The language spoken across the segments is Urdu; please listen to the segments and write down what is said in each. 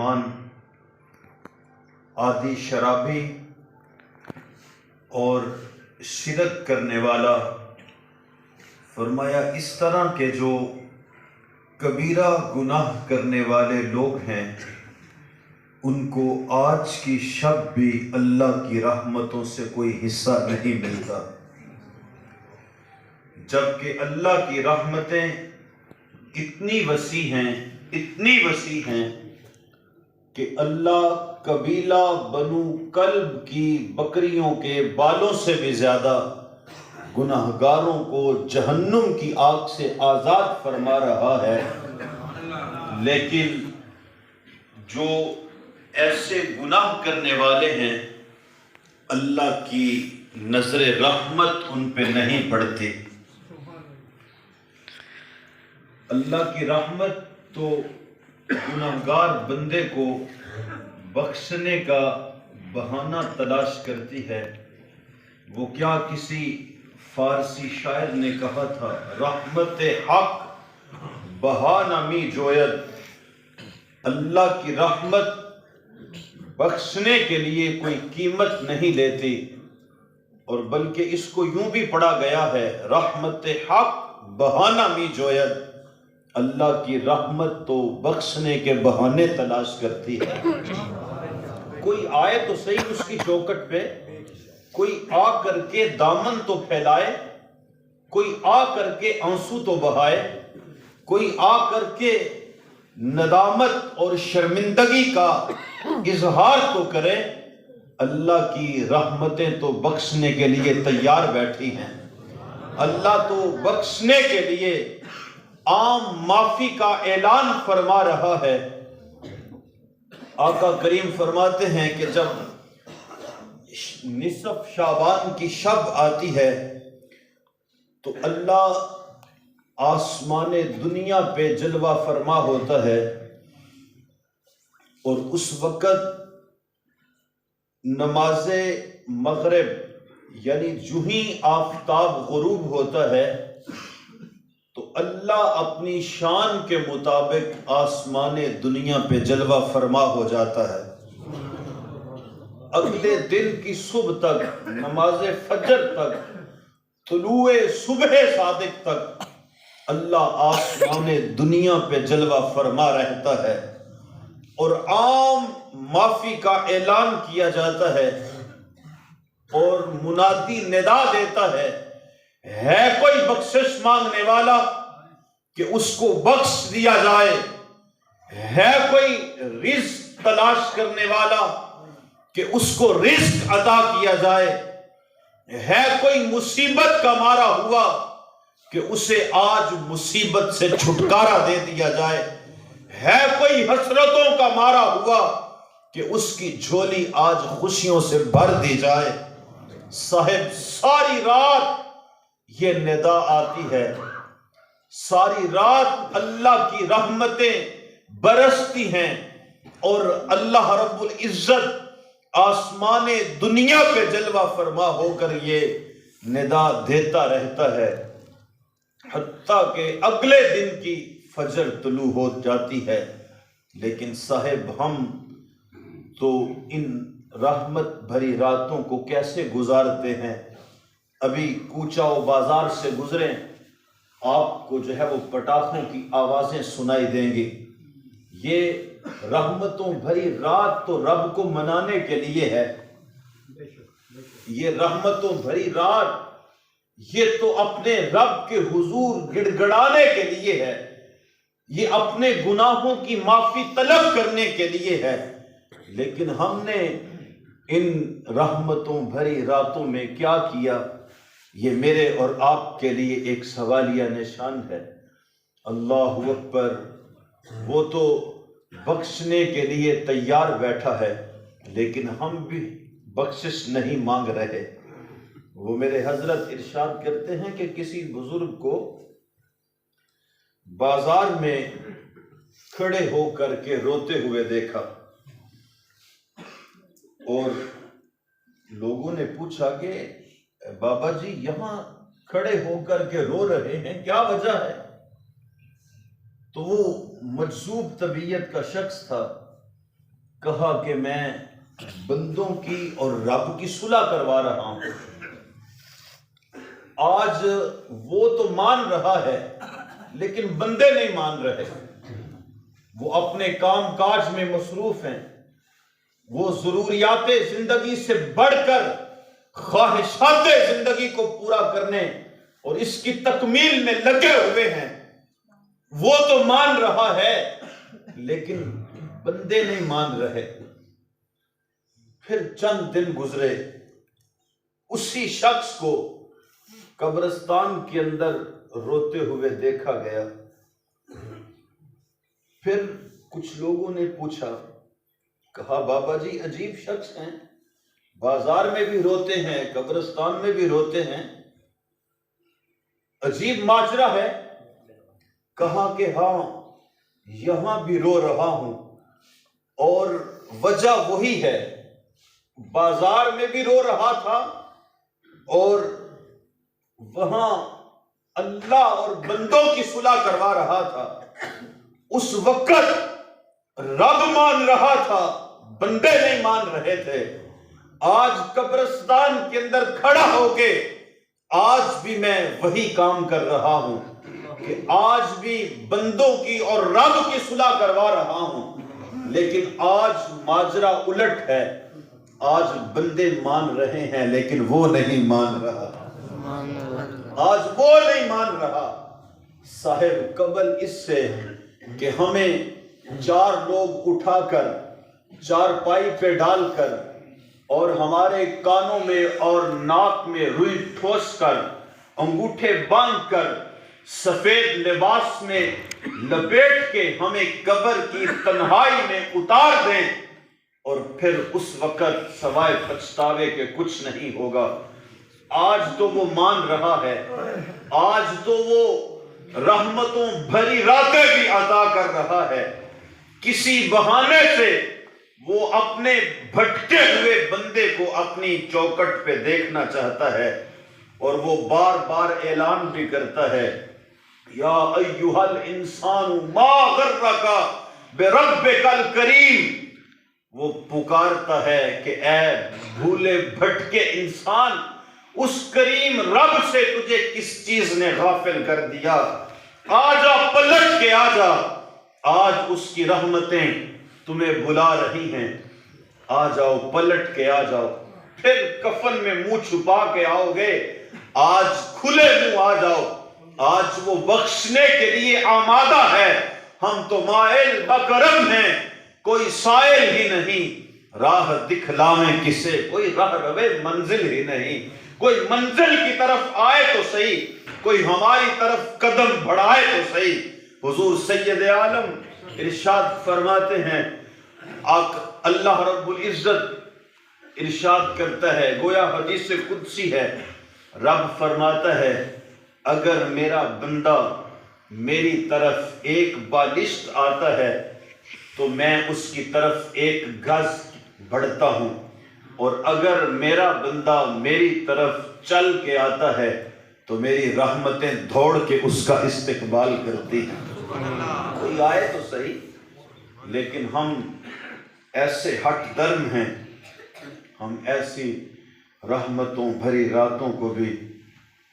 مہمان، عادی شرابی اور شرک کرنے والا، فرمایا اس طرح کے جو کبیرہ گناہ کرنے والے لوگ ہیں ان کو آج کی شب بھی اللہ کی رحمتوں سے کوئی حصہ نہیں ملتا، جبکہ اللہ کی رحمتیں اتنی وسیع ہیں کہ اللہ قبیلہ بنو کلب کی بکریوں کے بالوں سے بھی زیادہ گناہگاروں کو جہنم کی آگ سے آزاد فرما رہا ہے۔ لیکن جو ایسے گناہ کرنے والے ہیں اللہ کی نظر رحمت ان پہ نہیں پڑتی۔ اللہ کی رحمت تو گناہگار بندے کو بخشنے کا بہانہ تلاش کرتی ہے۔ وہ کیا کسی فارسی شاعر نے کہا تھا، رحمت حق بہانہ می جوید، اللہ کی رحمت بخشنے کے لیے کوئی قیمت نہیں لیتی، اور بلکہ اس کو یوں بھی پڑھا گیا ہے، رحمت حق بہانہ می جوید، اللہ کی رحمت تو بخشنے کے بہانے تلاش کرتی ہے۔ کوئی آئے تو صحیح اس کی چوکٹ پہ، کوئی آ کر کے دامن تو پھیلائے، کوئی آ کر کے آنسو تو بہائے، کوئی آ کر کے ندامت اور شرمندگی کا اظہار تو کرے۔ اللہ کی رحمتیں تو بخشنے کے لیے تیار بیٹھی ہیں۔ اللہ تو بخشنے کے لیے عام معافی کا اعلان فرما رہا ہے۔ آقا کریم فرماتے ہیں کہ جب نصف شعبان کی شب آتی ہے تو اللہ آسمان دنیا پہ جلوہ فرما ہوتا ہے، اور اس وقت نماز مغرب یعنی جو ہی آفتاب غروب ہوتا ہے تو اللہ اپنی شان کے مطابق آسمان دنیا پہ جلوہ فرما ہو جاتا ہے۔ اگلے دن کی صبح تک، نماز فجر تک، طلوع صبح صادق تک اللہ آسمان دنیا پہ جلوہ فرما رہتا ہے، اور عام معافی کا اعلان کیا جاتا ہے، اور منادی ندا دیتا ہے کوئی بخشش مانگنے والا کہ اس کو بخش دیا جائے، ہے کوئی رزق تلاش کرنے والا کہ اس کو رزق عطا کیا جائے، ہے کوئی مصیبت کا مارا ہوا کہ اسے آج مصیبت سے چھٹکارا دے دیا جائے، ہے کوئی حسرتوں کا مارا ہوا کہ اس کی جھولی آج خوشیوں سے بھر دی جائے۔ صاحب ساری رات یہ ندا آتی ہے، ساری رات اللہ کی رحمتیں برستی ہیں، اور اللہ رب العزت آسمان دنیا پہ جلوہ فرما ہو کر یہ ندا دیتا رہتا ہے، حتیٰ کہ اگلے دن کی فجر طلوع ہو جاتی ہے۔ لیکن صاحب ہم تو ان رحمت بھری راتوں کو کیسے گزارتے ہیں؟ ابھی کوچہ و بازار سے گزریں، آپ کو جو ہے وہ پٹاخوں کی آوازیں سنائی دیں گی۔ یہ رحمتوں بھری رات تو رب کو منانے کے لیے ہے، یہ رحمتوں بھری رات یہ تو اپنے رب کے حضور گڑ گڑانے کے لیے ہے، یہ اپنے گناہوں کی معافی طلب کرنے کے لیے ہے۔ لیکن ہم نے ان رحمتوں بھری راتوں میں کیا کیا؟ یہ میرے اور آپ کے لیے ایک سوالیہ نشان ہے۔ اللہ اکبر، وہ تو بخشنے کے لیے تیار بیٹھا ہے، لیکن ہم بھی بخشش نہیں مانگ رہے۔ وہ میرے حضرت ارشاد کرتے ہیں کہ کسی بزرگ کو بازار میں کھڑے ہو کر کے روتے ہوئے دیکھا، اور لوگوں نے پوچھا کہ بابا جی یہاں کھڑے ہو کر کے رو رہے ہیں، کیا وجہ ہے؟ تو وہ مجذوب طبیعت کا شخص تھا، کہا کہ میں بندوں کی اور رب کی صلح کروا رہا ہوں۔ آج وہ تو مان رہا ہے لیکن بندے نہیں مان رہے، وہ اپنے کام کاج میں مصروف ہیں، وہ ضروریات زندگی سے بڑھ کر خواہشات زندگی کو پورا کرنے اور اس کی تکمیل میں لگے ہوئے ہیں۔ وہ تو مان رہا ہے لیکن بندے نہیں مان رہے۔ پھر چند دن گزرے، اسی شخص کو قبرستان کے اندر روتے ہوئے دیکھا گیا۔ پھر کچھ لوگوں نے پوچھا، کہا بابا جی عجیب شخص ہیں، بازار میں بھی روتے ہیں، قبرستان میں بھی روتے ہیں، عجیب ماجرا ہے۔ کہا کہ ہاں یہاں بھی رو رہا ہوں، اور وجہ وہی ہے، بازار میں بھی رو رہا تھا اور وہاں اللہ اور بندوں کی صلح کروا رہا تھا۔ اس وقت رب مان رہا تھا، بندے نہیں مان رہے تھے۔ آج قبرستان کے اندر کھڑا ہو کے آج بھی میں وہی کام کر رہا ہوں کہ آج بھی بندوں کی اور رب کی صلح کروا رہا ہوں، لیکن آج ماجرا الٹ ہے، آج بندے مان رہے ہیں لیکن وہ نہیں مان رہا، آج وہ نہیں مان رہا۔ صاحب قبل اس سے کہ ہمیں چار لوگ اٹھا کر چارپائی پہ ڈال کر اور ہمارے کانوں میں اور ناک میں روئی ٹھوس کر، انگوٹھے باندھ کر، سفید لباس میں لپیٹ کے ہمیں قبر کی تنہائی میں اتار دیں، اور پھر اس وقت سوائے پچھتاوے کے کچھ نہیں ہوگا۔ آج تو وہ مان رہا ہے، آج تو وہ رحمتوں بھری راتیں بھی عطا کر رہا ہے۔ کسی بہانے سے وہ اپنے بھٹکے ہوئے بندے کو اپنی چوکٹ پہ دیکھنا چاہتا ہے، اور وہ بار بار اعلان بھی کرتا ہے، یا ایھا الانسان ما غرک بربک الکریم۔ وہ پکارتا ہے کہ اے بھولے بھٹکے انسان، اس کریم رب سے تجھے کس چیز نے غافل کر دیا؟ آجا پلٹ کے آجا، آج اس کی رحمتیں تمہیں بلا رہی ہیں، آ جاؤ پلٹ کے آ جاؤ۔ پھر کفن میں منہ چھپا کے آؤ گے، آج کھلے منہ آ جاؤ، آج وہ بخشنے کے لیے آمادہ ہے۔ ہم تو مائل بکرم ہیں، کوئی سائل ہی نہیں، راہ دکھلاویں کسے، کوئی راہ روے منزل ہی نہیں، کوئی منزل کی طرف آئے تو صحیح، کوئی ہماری طرف قدم بڑھائے تو صحیح۔ حضور سید عالم ارشاد فرماتے ہیں، اللہ رب العزت ارشاد کرتا ہے، گویا حدیث قدسی ہے، رب فرماتا ہے اگر میرا بندہ میری طرف ایک بالشت آتا ہے تو میں اس کی طرف ایک گز بڑھتا ہوں، اور اگر میرا بندہ میری طرف چل کے آتا ہے تو میری رحمتیں دوڑ کے اس کا استقبال کرتی ہیں۔ کوئی آئے تو صحیح، لیکن ہم ایسے ہٹ درم ہیں، ہم ایسی رحمتوں بھری راتوں کو بھی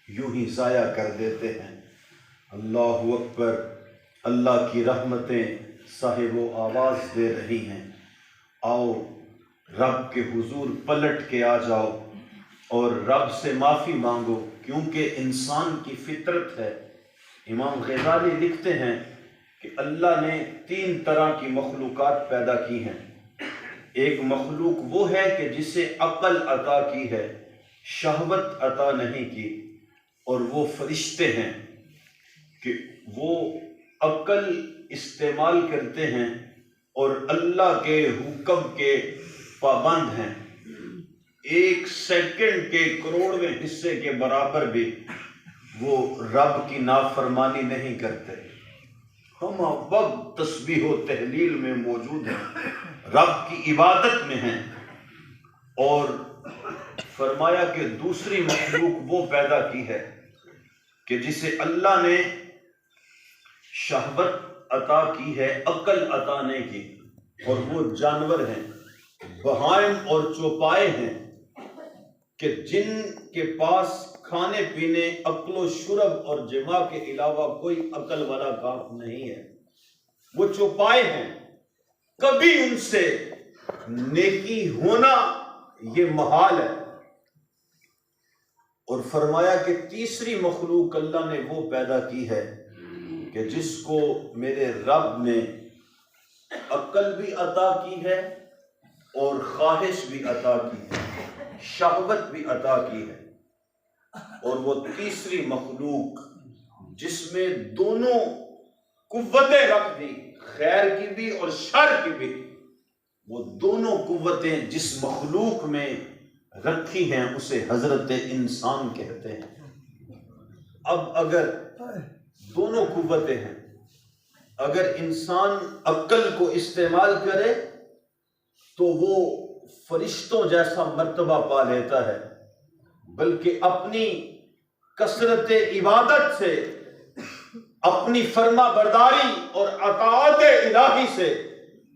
یوں ہی ضائع کر دیتے ہیں۔ اللہ اکبر، اللہ کی رحمتیں صاحب و آواز دے رہی ہیں، آؤ رب کے حضور پلٹ کے آ جاؤ اور رب سے معافی مانگو، کیونکہ انسان کی فطرت ہے۔ امام غزالی لکھتے ہیں کہ اللہ نے 3 طرح کی مخلوقات پیدا کی ہیں۔ ایک مخلوق وہ ہے کہ جسے عقل عطا کی ہے، شہوت عطا نہیں کی، اور وہ فرشتے ہیں کہ وہ عقل استعمال کرتے ہیں اور اللہ کے حکم کے پابند ہیں، 1 سیکنڈ کے کروڑویں حصے کے برابر بھی وہ رب کی نافرمانی نہیں کرتے۔ ہم وقت تسبیح و تہلیل میں موجود ہیں، رب کی عبادت میں ہیں، اور فرمایا کہ دوسری مخلوق وہ پیدا کی ہے کہ جسے اللہ نے شہوت عطا کی ہے، عقل عطا نہیں کی، اور وہ جانور ہیں، بہائم اور چوپائے ہیں کہ جن کے پاس کھانے پینے، عقل و شرب اور جماع کے علاوہ کوئی عقل والا کام نہیں ہے، وہ چوپائے ہیں، کبھی ان سے نیکی ہونا یہ محال ہے۔ اور فرمایا کہ تیسری مخلوق اللہ نے وہ پیدا کی ہے کہ جس کو میرے رب نے عقل بھی عطا کی ہے اور خواہش بھی عطا کی ہے، شہوت بھی عطا کی ہے، اور وہ تیسری مخلوق جس میں دونوں قوتیں رکھ دی، خیر کی بھی اور شر کی بھی، وہ دونوں قوتیں جس مخلوق میں رکھی ہیں اسے حضرت انسان کہتے ہیں۔ اب اگر دونوں قوتیں ہیں، اگر انسان عقل کو استعمال کرے تو وہ فرشتوں جیسا مرتبہ پا لیتا ہے، بلکہ اپنی کثرت عبادت سے، اپنی فرما برداری اور اطاعت الہی سے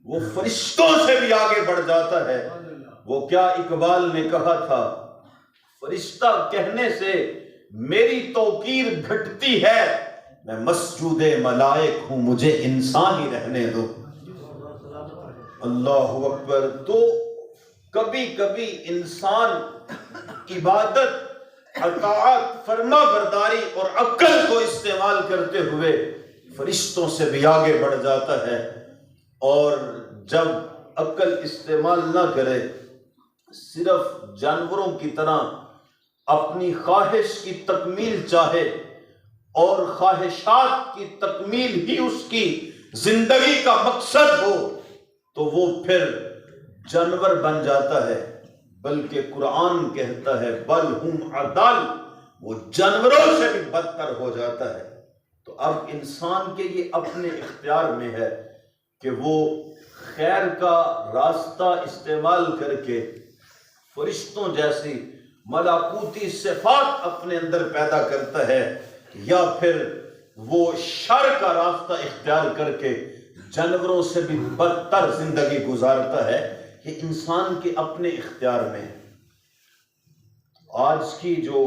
وہ فرشتوں سے بھی آگے بڑھ جاتا ہے۔ وہ کیا اقبال نے کہا تھا، فرشتہ کہنے سے میری توقیر گھٹتی ہے، میں مسجود ملائک ہوں، مجھے انسان ہی رہنے دو۔ اللہ اکبر۔ تو کبھی کبھی انسان عبادت، اطاعت، فرما برداری اور عقل کو استعمال کرتے ہوئے فرشتوں سے بھی آگے بڑھ جاتا ہے، اور جب عقل استعمال نہ کرے، صرف جانوروں کی طرح اپنی خواہش کی تکمیل چاہے اور خواہشات کی تکمیل ہی اس کی زندگی کا مقصد ہو، تو وہ پھر جانور بن جاتا ہے، بلکہ قرآن کہتا ہے بل ہم اضل، وہ جانوروں سے بھی بدتر ہو جاتا ہے۔ تو اب انسان کے یہ اپنے اختیار میں ہے کہ وہ خیر کا راستہ استعمال کر کے فرشتوں جیسی ملکوتی صفات اپنے اندر پیدا کرتا ہے، یا پھر وہ شر کا راستہ اختیار کر کے جانوروں سے بھی بدتر زندگی گزارتا ہے۔ یہ انسان کے اپنے اختیار میں ہے۔ آج کی جو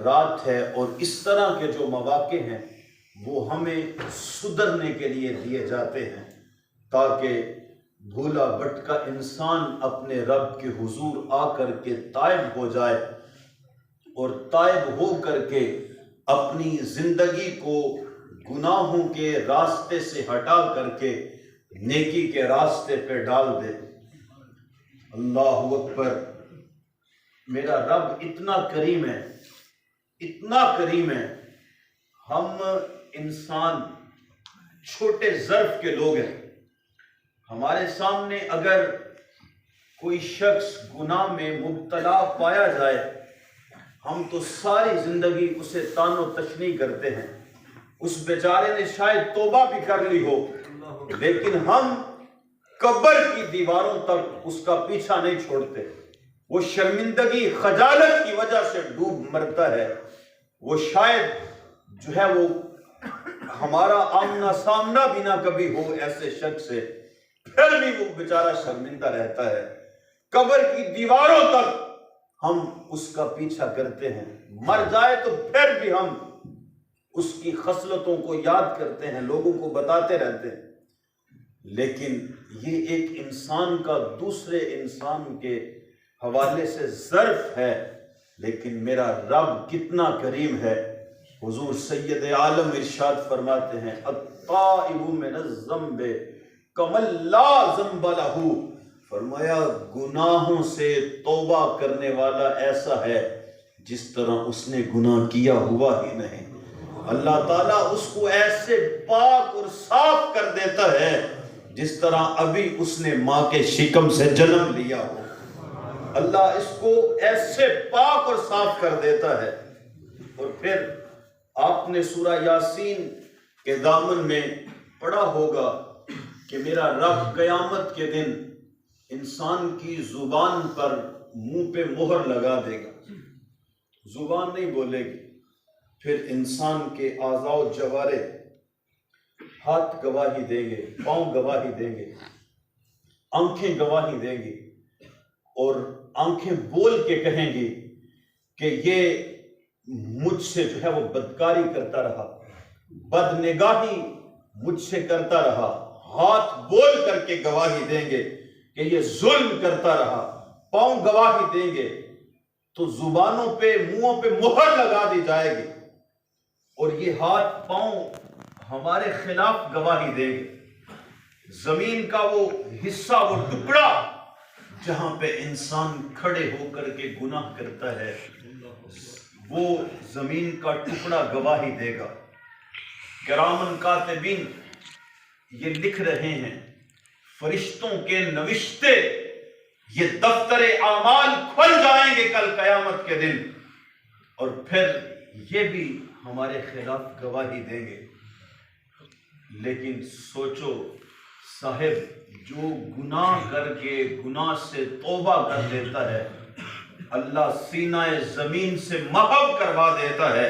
رات ہے اور اس طرح کے جو مواقع ہیں وہ ہمیں سدھرنے کے لیے دیے جاتے ہیں، تاکہ بھولا بھٹکا انسان اپنے رب کے حضور آ کر کے تائب ہو جائے، اور تائب ہو کر کے اپنی زندگی کو گناہوں کے راستے سے ہٹا کر کے نیکی کے راستے پہ ڈال دے۔ اللہ اکبر۔ میرا رب اتنا کریم ہے، اتنا کریم ہے۔ ہم انسان چھوٹے ظرف کے لوگ ہیں۔ ہمارے سامنے اگر کوئی شخص گناہ میں مبتلا پایا جائے، ہم تو ساری زندگی اسے تان و تشنیع کرتے ہیں، اس بیچارے نے شاید توبہ بھی کر لی ہو، لیکن ہم قبر کی دیواروں تک اس کا پیچھا نہیں چھوڑتے۔ وہ شرمندگی، خجالت کی وجہ سے ڈوب مرتا ہے۔ وہ شاید جو ہے وہ ہمارا آمنا سامنا بھی نہ کبھی ہو ایسے شخص سے، پھر بھی وہ بیچارہ شرمندہ رہتا ہے۔ قبر کی دیواروں تک ہم اس کا پیچھا کرتے ہیں، مر جائے تو پھر بھی ہم اس کی خصلتوں کو یاد کرتے ہیں، لوگوں کو بتاتے رہتے ہیں۔ لیکن یہ ایک انسان کا دوسرے انسان کے حوالے سے ظرف ہے، لیکن میرا رب کتنا کریم ہے۔ حضور سید عالم ارشاد فرماتے ہیں التائب من الذنب کمن لا ذنب لہ، فرمایا گناہوں سے توبہ کرنے والا ایسا ہے جس طرح اس نے گناہ کیا ہوا ہی نہیں۔ اللہ تعالیٰ اس کو ایسے پاک اور صاف کر دیتا ہے جس طرح ابھی اس نے ماں کے شکم سے جنم لیا ہو۔ اللہ اس کو ایسے پاک اور صاف کر دیتا ہے۔ اور پھر آپ نے سورہ یاسین کے دامن میں پڑھا ہوگا کہ میرا رب قیامت کے دن انسان کی زبان پر منہ پہ مہر لگا دے گا، زبان نہیں بولے گی، پھر انسان کے اعضاء و جوارح، ہاتھ گواہی دیں گے، پاؤں گواہی دیں گے، آنکھیں گواہی دیں گی اور آنکھیں بول کے کہیں گی کہ یہ مجھ سے جو ہے وہ بدکاری کرتا رہا، بد نگاہی مجھ سے کرتا رہا، ہاتھ بول کر کے گواہی دیں گے کہ یہ ظلم کرتا رہا، پاؤں گواہی دیں گے، تو زبانوں پہ منہوں پہ مہر لگا دی جائے گی اور یہ ہاتھ پاؤں ہمارے خلاف گواہی دیں گے۔ زمین کا وہ حصہ، وہ ٹکڑا جہاں پہ انسان کھڑے ہو کر کے گناہ کرتا ہے، وہ زمین کا ٹکڑا گواہی دے گا۔ کرامن کاتبین یہ لکھ رہے ہیں، فرشتوں کے نوشتے، یہ دفتر اعمال کھل جائیں گے کل قیامت کے دن، اور پھر یہ بھی ہمارے خلاف گواہی دیں گے۔ لیکن سوچو صاحب، جو گناہ کر کے گناہ سے توبہ کر لیتا ہے، اللہ سینہ زمین سے محو کروا دیتا ہے،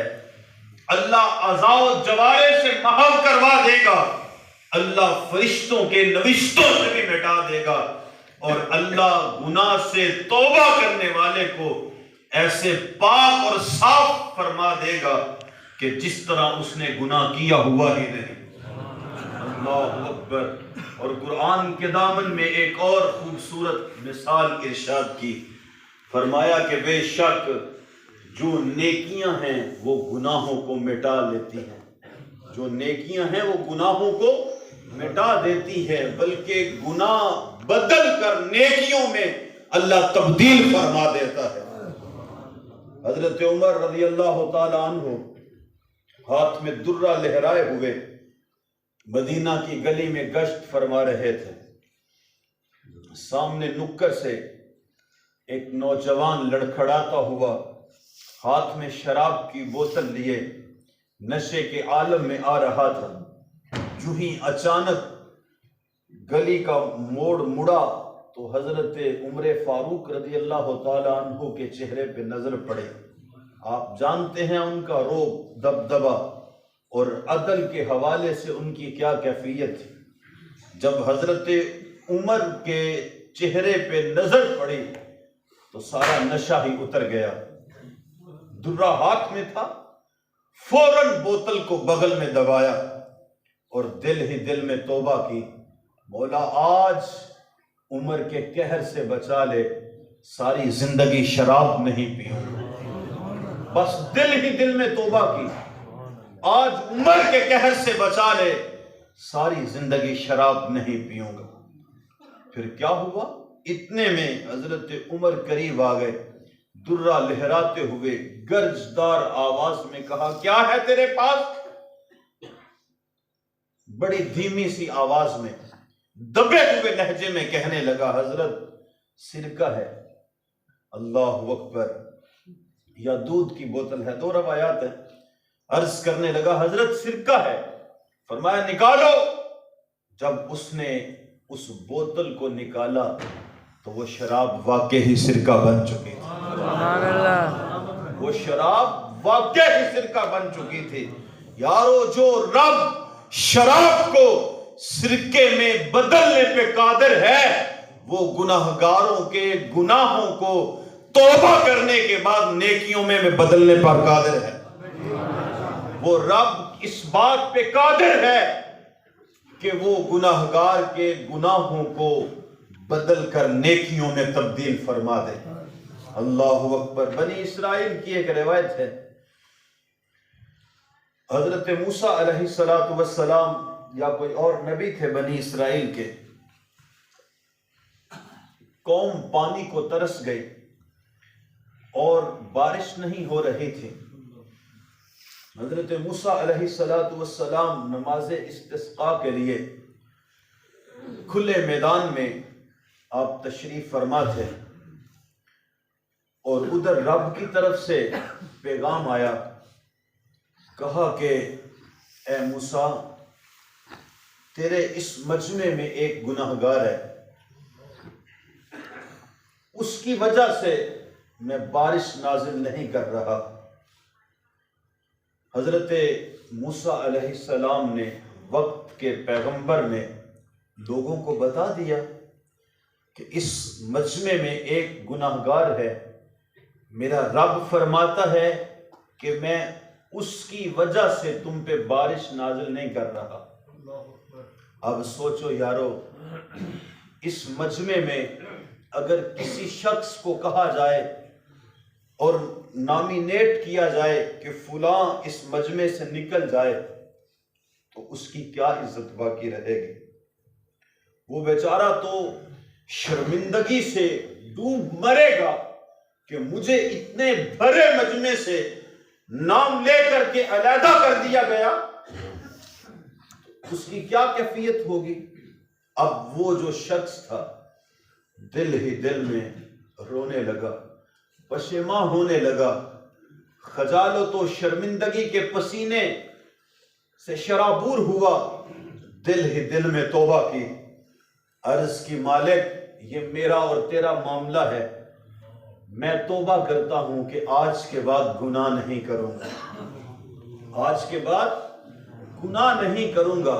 اللہ اعضاء و جوارح سے محو کروا دے گا، اللہ فرشتوں کے نوشتوں سے بھی مٹا دے گا، اور اللہ گناہ سے توبہ کرنے والے کو ایسے پاک اور صاف فرما دے گا کہ جس طرح اس نے گناہ کیا ہوا ہی نہیں۔ اللہ اکبر۔ اور قرآن کے دامن میں ایک اور خوبصورت مثال ارشاد کی، فرمایا کہ بے شک جو نیکیاں ہیں وہ گناہوں کو مٹا لیتی ہیں، جو نیکیاں ہیں وہ گناہوں کو مٹا دیتی ہے، بلکہ گناہ بدل کر نیکیوں میں اللہ تبدیل فرما دیتا ہے۔ حضرت عمر رضی اللہ تعالیٰ عنہ ہاتھ میں درہ لہرائے ہوئے مدینہ کی گلی میں گشت فرما رہے تھے۔ سامنے نکر سے ایک نوجوان لڑکھڑاتا ہوا ہاتھ میں شراب کی بوتل لیے نشے کے عالم میں آ رہا تھا۔ جو ہی اچانک گلی کا موڑ مڑا تو حضرت عمر فاروق رضی اللہ تعالیٰ عنہ کے چہرے پہ نظر پڑے۔ آپ جانتے ہیں ان کا روب، دبدبا اور عدل کے حوالے سے ان کی کیا کیفیت تھی۔ جب حضرت عمر کے چہرے پہ نظر پڑی تو سارا نشہ ہی اتر گیا۔ درہ ہاتھ میں تھا، فوراً بوتل کو بغل میں دبایا اور دل ہی دل میں توبہ کی، مولا آج عمر کے قہر سے بچا لے، ساری زندگی شراب نہیں پیوں۔ بس دل ہی دل میں توبہ کی، آج عمر کے قہر سے بچا لے، ساری زندگی شراب نہیں پیوں گا۔ پھر کیا ہوا؟ اتنے میں حضرت عمر قریب آ گئے، درہ لہراتے ہوئے گرجدار آواز میں کہا، کیا ہے تیرے پاس؟ بڑی دھیمی سی آواز میں دبے ہوئے لہجے میں کہنے لگا، حضرت سرکہ ہے۔ اللہ اکبر۔ یا دودھ کی بوتل ہے، دو روایات ہیں۔ عرض کرنے لگا، حضرت سرکہ ہے۔ فرمایا نکالو۔ جب اس نے اس بوتل کو نکالا تو وہ شراب واقع ہی سرکہ بن چکی تھی۔ سبحان اللہ۔ وہ شراب واقع ہی سرکہ بن چکی تھی۔ یارو، جو رب شراب کو سرکے میں بدلنے پہ قادر ہے، وہ گناہگاروں کے گناہوں کو توبہ کرنے کے بعد نیکیوں میں بدلنے پر قادر ہے۔ وہ رب اس بات پہ قادر ہے کہ وہ گناہگار کے گناہوں کو بدل کر نیکیوں میں تبدیل فرما دے۔ اللہ اکبر۔ بنی اسرائیل کی ایک روایت ہے، حضرت موسیٰ علیہ السلام یا کوئی اور نبی تھے بنی اسرائیل کے، قوم پانی کو ترس گئی اور بارش نہیں ہو رہی تھی۔ حضرت موسیٰ علیہ السلام نماز استسقاء کے لیے کھلے میدان میں آپ تشریف فرما تھے، اور ادھر رب کی طرف سے پیغام آیا، کہا کہ اے موسیٰ، تیرے اس مجمع میں ایک گناہگار ہے، اس کی وجہ سے میں بارش نازل نہیں کر رہا۔ حضرت موسیٰ علیہ السلام نے وقت کے پیغمبر نے لوگوں کو بتا دیا کہ اس مجمع میں ایک گناہگار ہے، میرا رب فرماتا ہے کہ میں اس کی وجہ سے تم پہ بارش نازل نہیں کر رہا۔ اب سوچو یارو، اس مجمع میں اگر کسی شخص کو کہا جائے اور نامینیٹ کیا جائے کہ فلاں اس مجمع سے نکل جائے تو اس کی کیا عزت باقی رہے گی؟ وہ بیچارہ تو شرمندگی سے ڈوب مرے گا کہ مجھے اتنے بڑے مجمع سے نام لے کر کے علیحدہ کر دیا گیا، اس کی کیا کیفیت ہوگی؟ اب وہ جو شخص تھا دل ہی دل میں رونے لگا، پشیماں ہونے لگا، خجالت و شرمندگی کے پسینے سے شرابور ہوا، دل ہی دل میں توبہ کی، عرض کی مالک یہ میرا اور تیرا معاملہ ہے، میں توبہ کرتا ہوں کہ آج کے بعد گناہ نہیں کروں گا، آج کے بعد گناہ نہیں کروں گا،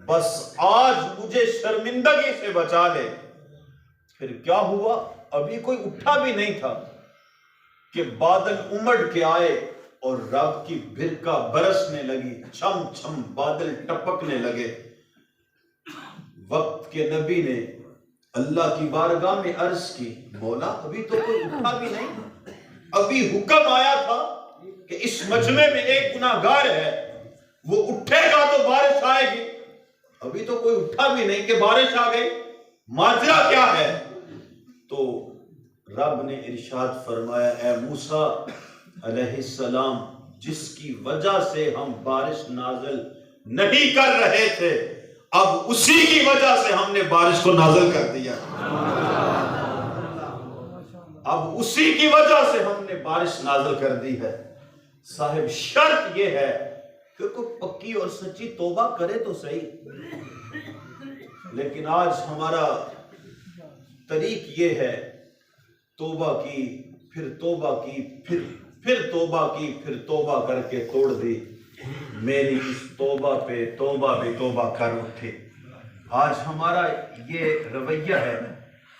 بس آج مجھے شرمندگی سے بچا لے۔ پھر کیا ہوا؟ ابھی کوئی اٹھا بھی نہیں تھا کہ بادل امڑ کے آئے اور رب کی برکہ برسنے لگی، چھم چھم بادل ٹپکنے لگے۔ وقت کے نبی نے اللہ کی بارگاہ میں عرض کی، مولا ابھی تو کوئی اٹھا بھی نہیں، ابھی حکم آیا تھا کہ اس مجمع میں ایک گناہگار ہے، وہ اٹھے گا تو بارش آئے گی، ابھی تو کوئی اٹھا بھی نہیں کہ بارش آ گئی، ماجرا کیا ہے؟ تو رب نے ارشاد فرمایا، اے موسیٰ علیہ السلام، جس کی وجہ سے ہم بارش نازل نہیں کر رہے تھے، اب اسی کی وجہ سے ہم نے بارش کو نازل کر دیا، اب اسی کی وجہ سے ہم نے بارش نازل کر دی ہے۔ صاحب شرط یہ ہے کہ کوئی پکی اور سچی توبہ کرے تو صحیح، لیکن آج ہمارا طریق یہ ہے، توبہ کی پھر توبہ کی پھر توبہ کی پھر توبہ کر کے توڑ دی، میری اس توبہ پہ توبہ بھی توبہ کر اٹھے۔ آج ہمارا یہ رویہ ہے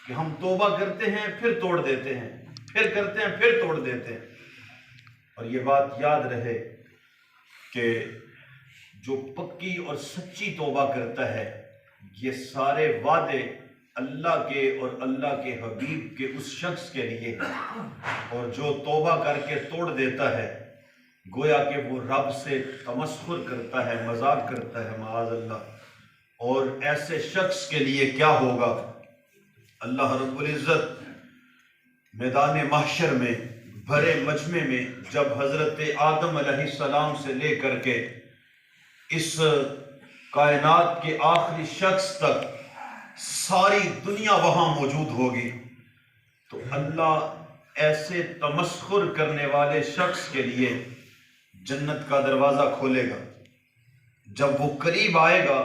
کہ ہم توبہ کرتے ہیں پھر توڑ دیتے ہیں، پھر کرتے ہیں پھر توڑ دیتے ہیں۔ اور یہ بات یاد رہے کہ جو پکی اور سچی توبہ کرتا ہے، یہ سارے وعدے اللہ کے اور اللہ کے حبیب کے اس شخص کے لیے، اور جو توبہ کر کے توڑ دیتا ہے گویا کہ وہ رب سے تمسخر کرتا ہے، مذاق کرتا ہے، معاذ اللہ۔ اور ایسے شخص کے لیے کیا ہوگا؟ اللہ رب العزت میدان محشر میں بھرے مجمع میں جب حضرت آدم علیہ السلام سے لے کر کے اس کائنات کے آخری شخص تک ساری دنیا وہاں موجود ہوگی، تو اللہ ایسے تمسخر کرنے والے شخص کے لیے جنت کا دروازہ کھولے گا۔ جب وہ قریب آئے گا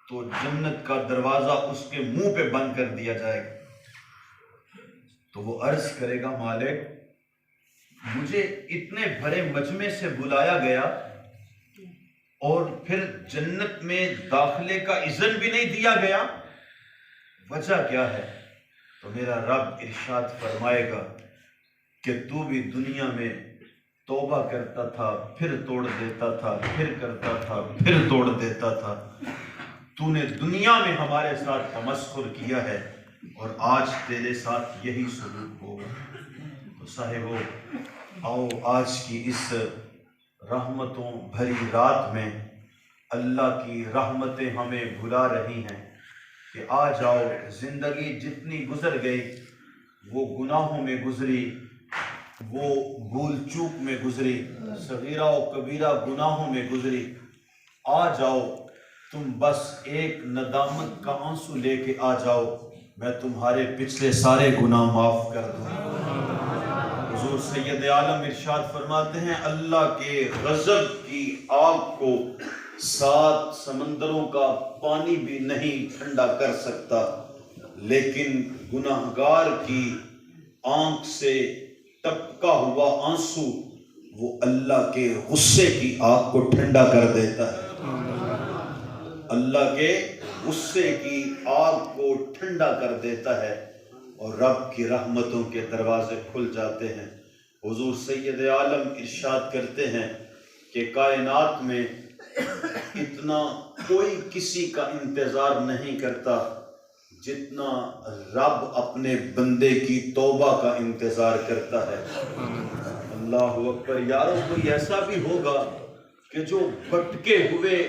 تو جنت کا دروازہ اس کے منہ پہ بند کر دیا جائے گا، تو وہ عرض کرے گا، مالک مجھے اتنے بڑے مجمع سے بلایا گیا اور پھر جنت میں داخلے کا اذن بھی نہیں دیا گیا، وجہ کیا ہے؟ تو میرا رب ارشاد فرمائے گا کہ تو بھی دنیا میں توبہ کرتا تھا، پھر توڑ دیتا تھا، پھر کرتا تھا، پھر توڑ دیتا تھا، تو نے دنیا میں ہمارے ساتھ تمسخر کیا ہے اور آج تیرے ساتھ یہی سلوک ہوگا۔ تو صاحبو، آؤ آج کی اس رحمتوں بھری رات میں اللہ کی رحمتیں ہمیں بھلا رہی ہیں کہ آ جاؤ، زندگی جتنی گزر گئی وہ گناہوں میں گزری، وہ بھول چوک میں گزری، صغیرہ و کبیرہ گناہوں میں گزری، آ جاؤ تم بس ایک ندامت کا آنسو لے کے آ جاؤ، میں تمہارے پچھلے سارے گناہ معاف کر دوں۔ حضور سید عالم ارشاد فرماتے ہیں، اللہ کے غضب کی آگ کو 7 سمندروں کا پانی بھی نہیں ٹھنڈا کر سکتا، لیکن گناہگار کی آنکھ سے ٹپکا ہوا آنسو وہ اللہ کے غصے کی آگ کو ٹھنڈا کر دیتا ہے، اللہ کے غصے کی آگ کو ٹھنڈا کر دیتا ہے اور رب کی رحمتوں کے دروازے کھل جاتے ہیں۔ حضور سید عالم ارشاد کرتے ہیں کہ کائنات میں اتنا کوئی کسی کا انتظار نہیں کرتا جتنا رب اپنے بندے کی توبہ کا انتظار کرتا ہے۔ اللہ اکبر۔ یارو کوئی ایسا بھی ہوگا کہ جو بھٹکے ہوئے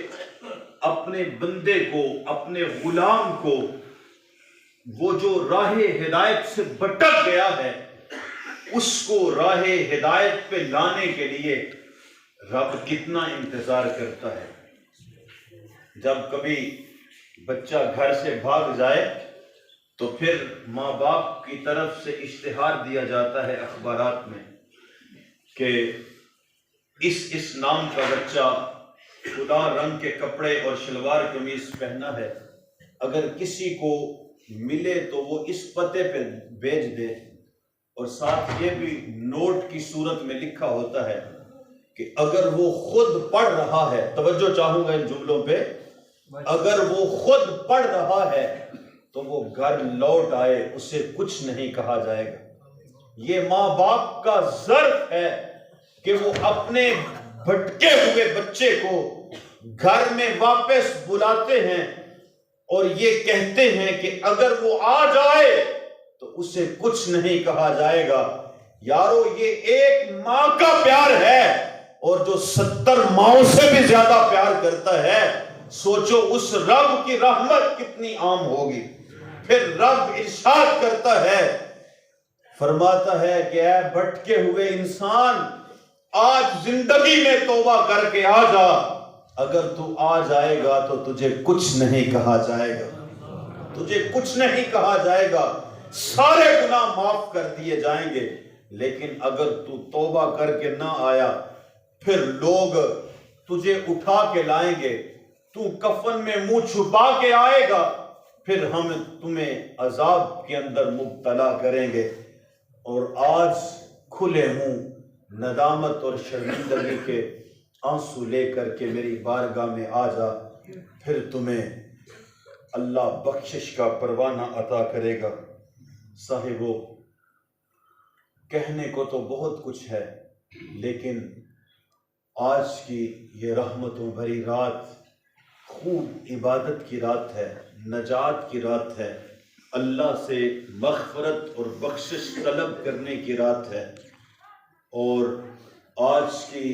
اپنے بندے کو، اپنے غلام کو، وہ جو راہ ہدایت سے بھٹک گیا ہے، اس کو راہ ہدایت پہ لانے کے لیے رب کتنا انتظار کرتا ہے۔ جب کبھی بچہ گھر سے بھاگ جائے تو پھر ماں باپ کی طرف سے اشتہار دیا جاتا ہے اخبارات میں کہ اس نام کا بچہ فلاں رنگ کے کپڑے اور شلوار قمیض پہنا ہے، اگر کسی کو ملے تو وہ اس پتے پہ بھیج دے، اور ساتھ یہ بھی نوٹ کی صورت میں لکھا ہوتا ہے کہ اگر وہ خود پڑھ رہا ہے، توجہ چاہوں گا ان جملوں پہ، اگر وہ خود پڑھ رہا ہے تو وہ گھر لوٹ آئے، اسے کچھ نہیں کہا جائے گا۔ یہ ماں باپ کا ظرف ہے کہ وہ اپنے بھٹکے ہوئے بچے کو گھر میں واپس بلاتے ہیں اور یہ کہتے ہیں کہ اگر وہ آ جائے تو اسے کچھ نہیں کہا جائے گا۔ یارو یہ ایک ماں کا پیار ہے، اور جو 70 ماؤں سے بھی زیادہ پیار کرتا ہے، سوچو اس رب کی رحمت کتنی عام ہوگی۔ پھر رب ارشاد کرتا ہے، فرماتا ہے کہ اے بھٹکے ہوئے انسان، آج زندگی میں توبہ کر کے آ جا، اگر تو آ جائے گا تو تجھے کچھ نہیں کہا جائے گا، تجھے کچھ نہیں کہا جائے گا، سارے گناہ معاف کر دیے جائیں گے۔ لیکن اگر تو توبہ کر کے نہ آیا، پھر لوگ تجھے اٹھا کے لائیں گے، تو کفن میں منہ چھپا کے آئے گا، پھر ہم تمہیں عذاب کے اندر مبتلا کریں گے، اور آج کھلے منہ ندامت اور شرمندگی کے آنسو لے کر کے میری بارگاہ میں آ جا، پھر تمہیں اللہ بخشش کا پروانہ عطا کرے گا۔ صاحبو، کہنے کو تو بہت کچھ ہے، لیکن آج کی یہ رحمتوں بھری رات خوب عبادت کی رات ہے، نجات کی رات ہے، اللہ سے مغفرت اور بخشش طلب کرنے کی رات ہے۔ اور آج کی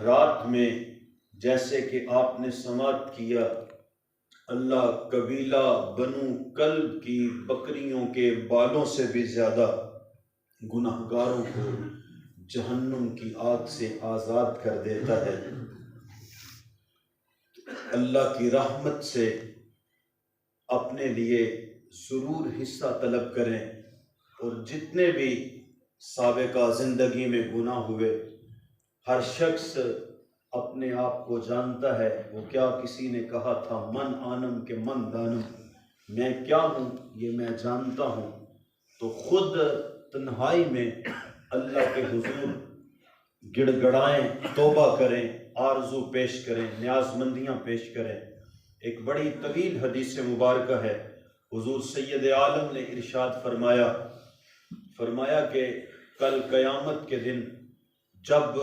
رات میں جیسے کہ آپ نے سماعت کیا، اللہ قبیلہ بنو کلب کی بکریوں کے بالوں سے بھی زیادہ گناہگاروں کو جہنم کی آگ سے آزاد کر دیتا ہے۔ اللہ کی رحمت سے اپنے لیے ضرور حصہ طلب کریں، اور جتنے بھی سابقہ زندگی میں گناہ ہوئے، ہر شخص اپنے آپ کو جانتا ہے۔ وہ کیا کسی نے کہا تھا، من آنم کے من دانم، میں کیا ہوں یہ میں جانتا ہوں۔ تو خود تنہائی میں اللہ کے حضور گڑ گڑائیں، توبہ کریں، آرزو پیش کریں، نیاز مندیاں پیش کریں۔ ایک بڑی طویل حدیث مبارکہ ہے، حضور سید عالم نے ارشاد فرمایا کہ کل قیامت کے دن جب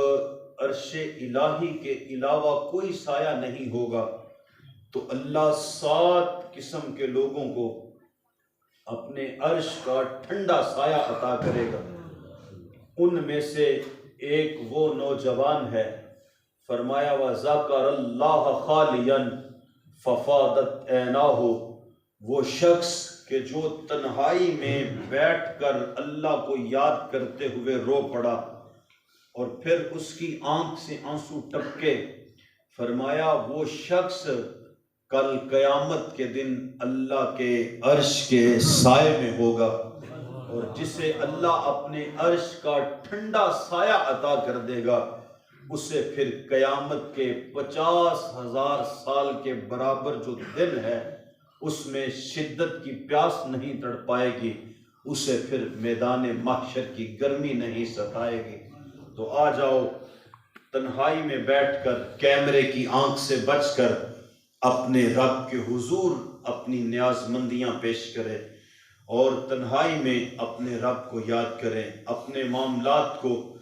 عرش الہی کے علاوہ کوئی سایہ نہیں ہوگا، تو اللہ 7 قسم کے لوگوں کو اپنے عرش کا ٹھنڈا سایہ عطا کرے گا۔ ان میں سے ایک وہ نوجوان ہے، فرمایا وَذَكَرَ اللَّهَ خَالِيًا فَفَاضَتْ عَيْنَاهُ، وہ شخص کہ جو تنہائی میں بیٹھ کر اللہ کو یاد کرتے ہوئے رو پڑا اور پھر اس کی آنکھ سے آنسو ٹپکے، فرمایا وہ شخص کل قیامت کے دن اللہ کے عرش کے سائے میں ہوگا، اور جسے اللہ اپنے عرش کا ٹھنڈا سایہ عطا کر دے گا، اسے پھر قیامت کے 50,000 سال کے برابر جو دن ہے، اس میں شدت کی پیاس نہیں تڑ پائے گی، اسے پھر میدان محشر کی گرمی نہیں ستائے گی۔ تو آ جاؤ، تنہائی میں بیٹھ کر، کیمرے کی آنکھ سے بچ کر اپنے رب کے حضور اپنی نیاز مندیاں پیش کرے اور تنہائی میں اپنے رب کو یاد کریں، اپنے معاملات کو